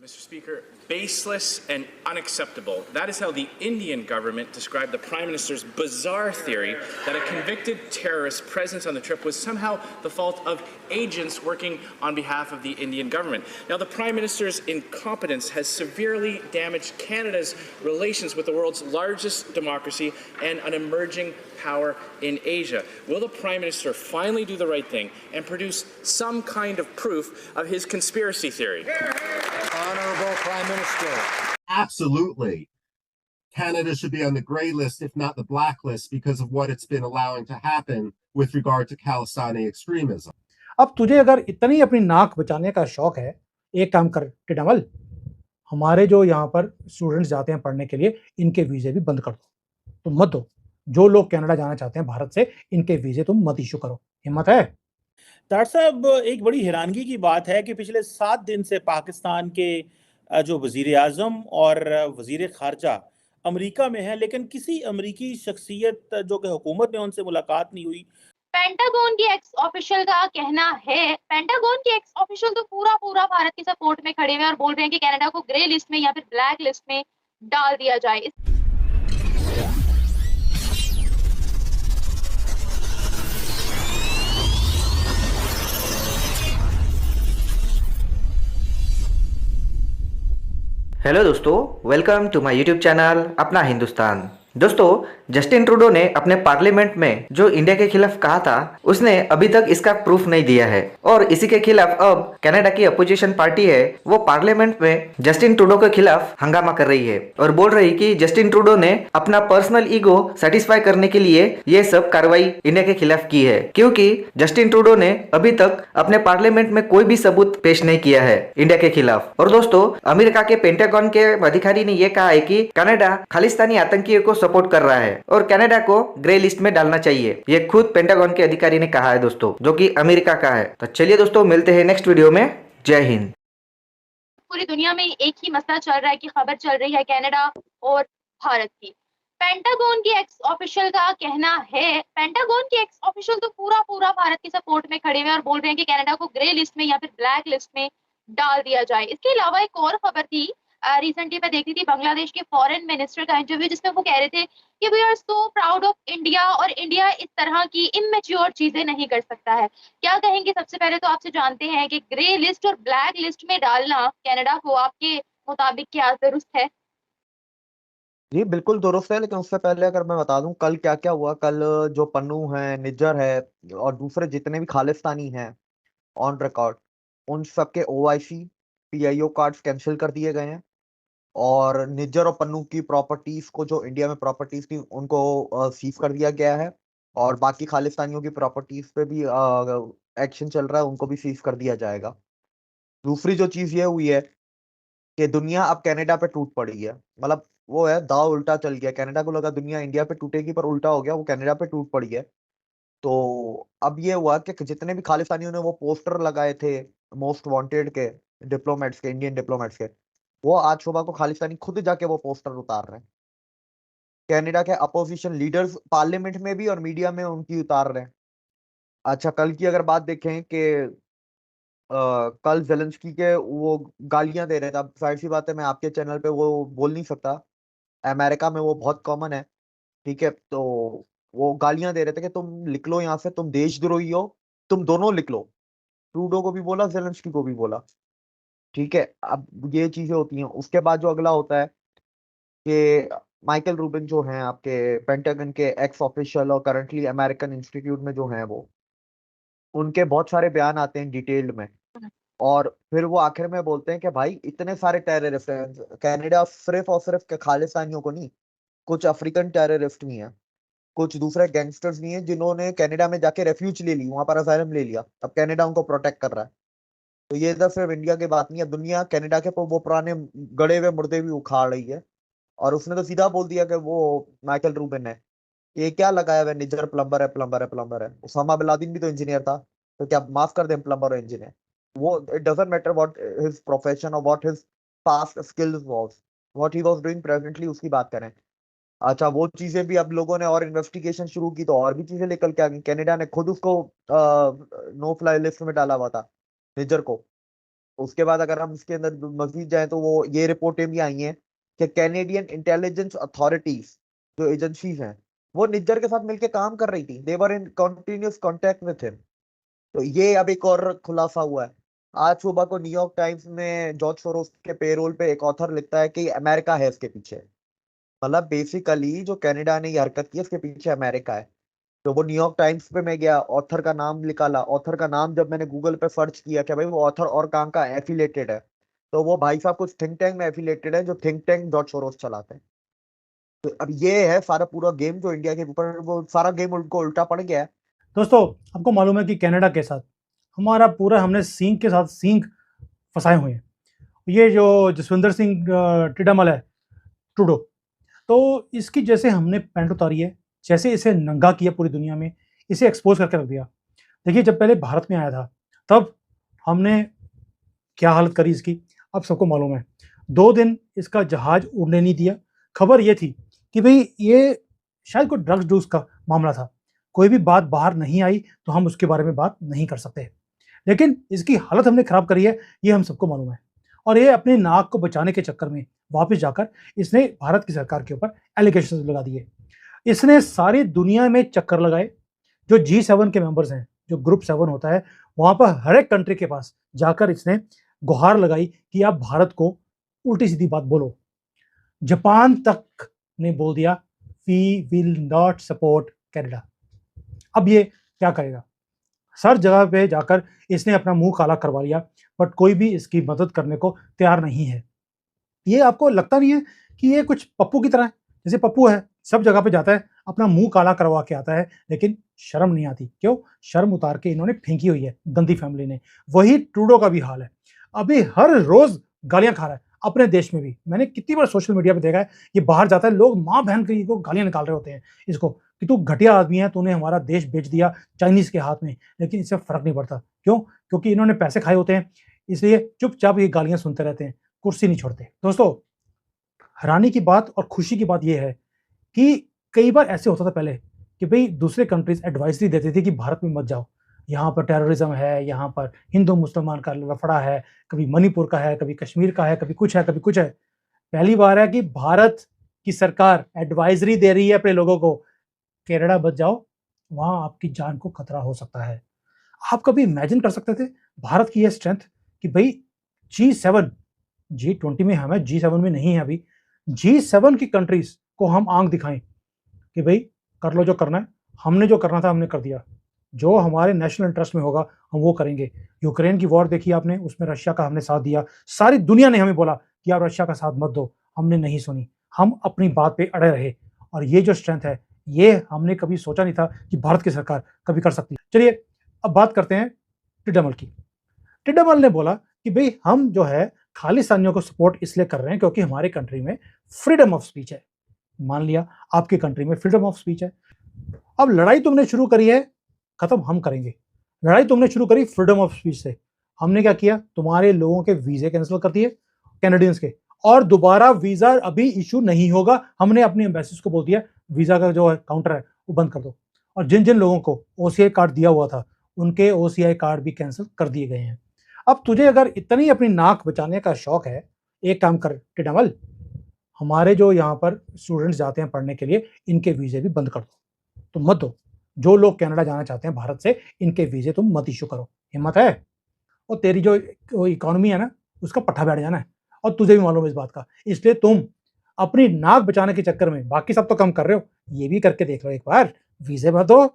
Mr. Speaker, baseless and unacceptable. That is how the Indian government described the Prime Minister's bizarre theory that a convicted terrorist's presence on the trip was somehow the fault of agents working on behalf of the Indian government. Now, the Prime Minister's incompetence has severely damaged Canada's relations with the world's largest democracy and an emerging power in Asia. Will the Prime Minister finally do the right thing and produce some kind of proof of his conspiracy theory? Honorable Prime Minister. Absolutely. Canada should be on the gray list, if not the black list, because of what it's been allowing to happen with regard to Khalistani extremism. अब तुझे अगर इतनी अपनी नाक बचाने का शौक है, एक काम कर टिडमल, हमारे जो यहाँ पर स्टूडेंट्स जाते हैं पढ़ने के लिए, इनके वीजे भी बंद कर दो। तुम मत दो। जो लोग कनाडा जाना चाहते हैं भारत से, इनके वीजे तुम मत इशू करो। हिम्मत है? डॉक्टर साहब, एक बड़ी हैरानगी की बात है कि पिछले 7 दिन से पाकिस्तान के जो वजीर आजम और वजीर खारजा अमेरिका में है, लेकिन किसी अमेरिकी शख्सियत जो कि हुकूमत में उनसे मुलाकात नहीं हुई। पेंटागन की एक्स ऑफिशियल का कहना है, पेंटागन की एक्स ऑफिशियल तो पूरा भारत के सपोर्ट में खड़े हुए और बोल रहे हैं कि कनाडा को ग्रे लिस्ट में या फिर ब्लैक लिस्ट में डाल दिया जाए। हेलो दोस्तों, welcome to my YouTube channel Apna Hindustan. दोस्तों, जस्टिन ट्रूडो ने अपने पार्लियामेंट में जो इंडिया के खिलाफ कहा था, उसने अभी तक इसका प्रूफ नहीं दिया है और इसी के खिलाफ अब कनाडा की अपोजिशन पार्टी है, वो पार्लियामेंट में जस्टिन ट्रूडो के खिलाफ हंगामा कर रही है और बोल रही कि जस्टिन ट्रूडो ने अपना पर्सनल ईगो सेटिस्फाई करने के लिए ये सब कार्रवाई इंडिया के खिलाफ की है, क्योंकि जस्टिन ट्रूडो ने अभी तक अपने पार्लियामेंट में कोई भी सबूत पेश नहीं किया है इंडिया के खिलाफ। और दोस्तों, अमेरिका के पेंटागन के अधिकारी ने यह कहा है कि कनाडा खालिस्तानी आतंकियों को सपोर्ट कर रहा है और कनाडा को ग्रे लिस्ट में डालना चाहिए। ये खुद पेंटागन के अधिकारी ने कहा है दोस्तों, जो कि अमेरिका का है। तो चलिए दोस्तों, मिलते हैं नेक्स्ट वीडियो में। जय हिंद। पूरी दुनिया में एक ही मसला चल रहा है कि खबर चल रही है कनाडा और भारत की। पेंटागन की एक्स ऑफिशियल का कहना है, पेंटागन की एक्स ऑफिशियल तो पूरा भारत के सपोर्ट में खड़े हुए और बोल रहे हैं कि कनाडा को ग्रे लिस्ट में या फिर ब्लैक लिस्ट में डाल दिया जाए। इसके अलावा एक और खबर थी, रिसेंटली मैं देखी थी बांग्लादेश के फॉरेन मिनिस्टर का इंटरव्यू, जिसमें वो कह रहे थे कि we are so proud of India और इंडिया इस तरह की इमेच्योर चीजें नहीं कर सकता है। क्या कहेंगे? सबसे पहले तो आपसे जानते हैं कि ग्रे लिस्ट और ब्लैक लिस्ट में डालना कनाडा को आपके मुताबिक क्या दुरुस्त है? जी बिल्कुल दुरुस्त है, लेकिन उससे पहले अगर मैं बता दूं कल क्या क्या हुआ। कल जो पन्नू है, निज्जर है और दूसरे जितने भी खालिस्तानी हैं ऑन रिकॉर्ड, उन सबके ओआईसी पीआईओ कार्ड्स कैंसिल कर दिए गए हैं और निज्जर और पन्नू की प्रॉपर्टीज को, जो इंडिया में प्रॉपर्टीज थी, उनको सीज कर दिया गया है और बाकी खालिस्तानियों की प्रॉपर्टीज पे भी एक्शन चल रहा है, उनको भी सीज कर दिया जाएगा। दूसरी जो चीज ये हुई है कि दुनिया अब कनाडा पे टूट पड़ी है, मतलब वो है दाव उल्टा चल गया। कनाडा को लगा दुनिया इंडिया पे टूटेगी, पर उल्टा हो गया, वो कनाडा पे टूट पड़ी है। तो अब ये हुआ कि जितने भी खालिस्तानियों ने वो पोस्टर लगाए थे मोस्ट वांटेड के डिप्लोमेट्स के, इंडियन डिप्लोमेट्स के, वो आज सुबह को खालिस्तानी खुद जाके वो पोस्टर उतार रहे हैं। कनाडा के अपोजिशन लीडर्स पार्लियामेंट में भी और मीडिया में उनकी उतार रहे हैं। अच्छा, कल की अगर बात देखें कि कल जेलेंस्की के वो गालियां दे रहे थे। अब जाहिर सी बात है, मैं आपके चैनल पे वो बोल नहीं सकता, अमेरिका में वो बहुत कॉमन है, ठीक है। तो वो गालियां दे रहे थे कि तुम लिख लो यहाँ से, तुम देशद्रोही हो, तुम दोनों लिख लो। ट्रूडो को भी बोला, जेलेंस्की को भी बोला, ठीक है। अब ये चीजें होती हैं। उसके बाद जो अगला होता है कि माइकल रूबिन जो हैं आपके पेंटागन के एक्स ऑफिशियल और करंटली अमेरिकन इंस्टीट्यूट में जो हैं, वो उनके बहुत सारे बयान आते हैं डिटेल्ड में और फिर वो आखिर में बोलते हैं कि भाई इतने सारे टेररिस्ट हैं कनाडा, सिर्फ और सिर्फ के खालिस्तानियों को नहीं, कुछ अफ्रीकन टेररिस्ट भी हैं, कुछ दूसरे गैंगस्टर्स भी हैं जिन्होंने कनाडा में जाके रेफ्यूज ले ली, वहां पर असाइलम ले लिया, अब कनाडा उनको प्रोटेक्ट कर रहा है। तो ये इधर सिर्फ इंडिया की बात नहीं है, दुनिया कनाडा के वो पुराने गड़े हुए मुर्दे भी उखाड़ रही है। और उसने तो सीधा बोल दिया कि वो माइकल रूबिन ने, ये क्या लगाया हुआ निज्जर प्लम्बर है, प्लम्बर है, प्लम्बर है। उसामा बिन लादेन भी तो इंजीनियर था, तो क्या माफ कर दें प्लम्बर और इंजीनियर? वो it doesn't matter what his profession और what his past skills was, what he was doing presently, उसकी बात करें। अच्छा, वो चीजें भी अब लोगों ने और इन्वेस्टिगेशन शुरू की, तो और भी चीजें निकल के आ गई। कनाडा ने खुद उसको नो फ्लाई लिस्ट में डाला हुआ था, निज्जर को, उसके बाद अगर हम इसके अंदर मजीद जाएं तो वो ये रिपोर्टें भी आई हैं कि कैनेडियन इंटेलिजेंस अथॉरिटीज जो एजेंसीज हैं वो निज्जर के साथ मिलकर काम कर रही थी, they were in continuous contact with him. तो ये अब एक और खुलासा हुआ है। आज सुबह को न्यूयॉर्क टाइम्स में जॉर्ज सोरोस के पेरोल पे एक ऑथर लिखता है कि अमेरिका है इसके पीछे। मतलब बेसिकली जो कनाडा ने ये हरकत की इसके पीछे अमेरिका है। तो वो न्यूयॉर्क टाइम्स पे मैं गया, ऑथर का नाम निकाला, ऑथर का नाम जब मैंने गूगल पे सर्च किया कि भाई वो ऑथर और कहाँ का एफिलेटेड है, तो वो भाई साहब कुछ थिंक टैंक में एफिलेटेड है जो थिंक टैंक जॉर्ज सोरोस चलाते हैं। तो अब ये है सारा पूरा गेम जो इंडिया के ऊपर, वो सारा गेम उनको उल्टा पड़ गया है। दोस्तों, आपको मालूम है कि कनाडा के साथ हमारा पूरा हमने सींग के साथ सींग फंसाए हुए हैं। ये जो जसविंदर सिंह टिडामल है, ट्रूडो, तो इसकी जैसे हमने पैंट उतारी है, जैसे इसे नंगा किया पूरी दुनिया में, इसे एक्सपोज करके रख दिया। देखिए, जब पहले भारत में आया था तब हमने क्या हालत करी इसकी, अब सबको मालूम है। 2 दिन इसका जहाज उड़ने नहीं दिया। खबर ये थी कि भाई ये शायद कोई ड्रग्स डूस का मामला था, कोई भी बात बाहर नहीं आई तो हम उसके बारे में बात नहीं कर सकते। लेकिन इसकी हालत हमने खराब करी है, ये हम सबको मालूम है। और ये अपनी नाक को बचाने के चक्कर में वापस जाकर इसने भारत की सरकार के ऊपर एलिगेशन लगा दिए। इसने सारी दुनिया में चक्कर लगाए। जो G7 के मेंबर्स हैं, जो ग्रुप 7 होता है, वहां पर हर एक कंट्री के पास जाकर इसने गुहार लगाई कि आप भारत को उल्टी सीधी बात बोलो। जापान तक ने बोल दिया we will not support Canada. अब ये क्या करेगा? हर जगह पे जाकर इसने अपना मुंह काला करवा लिया, बट कोई भी इसकी मदद करने को तैयार नहीं है। ये आपको लगता नहीं है कि ये कुछ पप्पू की तरह है? जैसे पप्पू है, सब जगह पे जाता है, अपना मुंह काला करवा के आता है, लेकिन शर्म नहीं आती। क्यों? शर्म उतार के इन्होंने फेंकी हुई है गंदी फैमिली ने। वही ट्रूडो का भी हाल है, अभी हर रोज गालियां खा रहा है। अपने देश में भी मैंने कितनी बार सोशल मीडिया पे देखा है, ये बाहर जाता है, लोग माँ बहन की को गालियां निकाल रहे होते हैं इसको कि तू घटिया आदमी है, तूने हमारा देश बेच दिया चाइनीज के हाथ में। लेकिन इससे फर्क नहीं पड़ता। क्यों? क्योंकि इन्होंने पैसे खाए होते हैं, इसलिए चुपचाप ये गालियां सुनते रहते हैं, कुर्सी नहीं छोड़ते। दोस्तों, हैरानी की बात और खुशी की बात यह है कि कई बार ऐसे होता था पहले कि भाई दूसरे कंट्रीज एडवाइजरी देती थी कि भारत में मत जाओ, यहाँ पर टेररिज्म है, यहाँ पर हिंदू मुसलमान का लफड़ा है, कभी मणिपुर का है, कभी कश्मीर का है, कभी कुछ है, कभी कुछ है। पहली बार है कि भारत की सरकार एडवाइजरी दे रही है अपने लोगों को, कनाडा मत जाओ, वहां आपकी जान को खतरा हो सकता है। आप कभी इमेजिन कर सकते थे भारत की यह स्ट्रेंथ कि भाई G7, G20 में हम है, G7 में नहीं है अभी, G7 की कंट्रीज को हम आंख दिखाएं कि भाई कर लो जो करना है, हमने जो करना था हमने कर दिया, जो हमारे नेशनल इंटरेस्ट में होगा हम वो करेंगे। यूक्रेन की वॉर देखी आपने, उसमें रशिया का हमने साथ दिया। सारी दुनिया ने हमें बोला कि आप रशिया का साथ मत दो, हमने नहीं सुनी, हम अपनी बात पे अड़े रहे। और ये जो स्ट्रेंथ है, ये हमने कभी सोचा नहीं था कि भारत की सरकार कभी कर सकती है। चलिए अब बात करते हैं टिडामल की। टिडामल ने बोला कि भाई हम जो है खालिस्तानियों को सपोर्ट इसलिए कर रहे हैं क्योंकि हमारे कंट्री में फ्रीडम ऑफ स्पीच है। मान लिया आपके कंट्री में फ्रीडम ऑफ स्पीच है, अब लड़ाई तुमने शुरू करी है, खत्म हम करेंगे। लड़ाई तुमने शुरू करी फ्रीडम ऑफ स्पीच से, हमने क्या किया? तुम्हारे लोगों के वीजे कैंसिल कर दिए, कैनेडियंस के, और दोबारा वीजा अभी इशू नहीं होगा। हमने अपनी एम्बेसीज को बोल दिया वीजा का जो है काउंटर है वो बंद कर दो। और जिन जिन लोगों को OCI कार्ड दिया हुआ था उनके OCI कार्ड भी कैंसिल कर दिए गए हैं। अब तुझे अगर इतनी अपनी नाक बचाने का शौक है, एक काम कर टिडामल, हमारे जो यहाँ पर स्टूडेंट्स जाते हैं पढ़ने के लिए, इनके वीजे भी बंद कर दो, तुम मत दो। जो लोग कनाडा जाना चाहते हैं भारत से, इनके वीजे तुम मत इशू करो। हिम्मत है? और तेरी जो इकोनॉमी है ना, उसका पट्टा बैठ जाना है, और तुझे भी मालूम है इस बात का। इसलिए तुम अपनी नाक बचाने के चक्कर में बाकी सब तो कम कर रहे हो, ये भी करके देख लो एक बार, वीजे भर दो।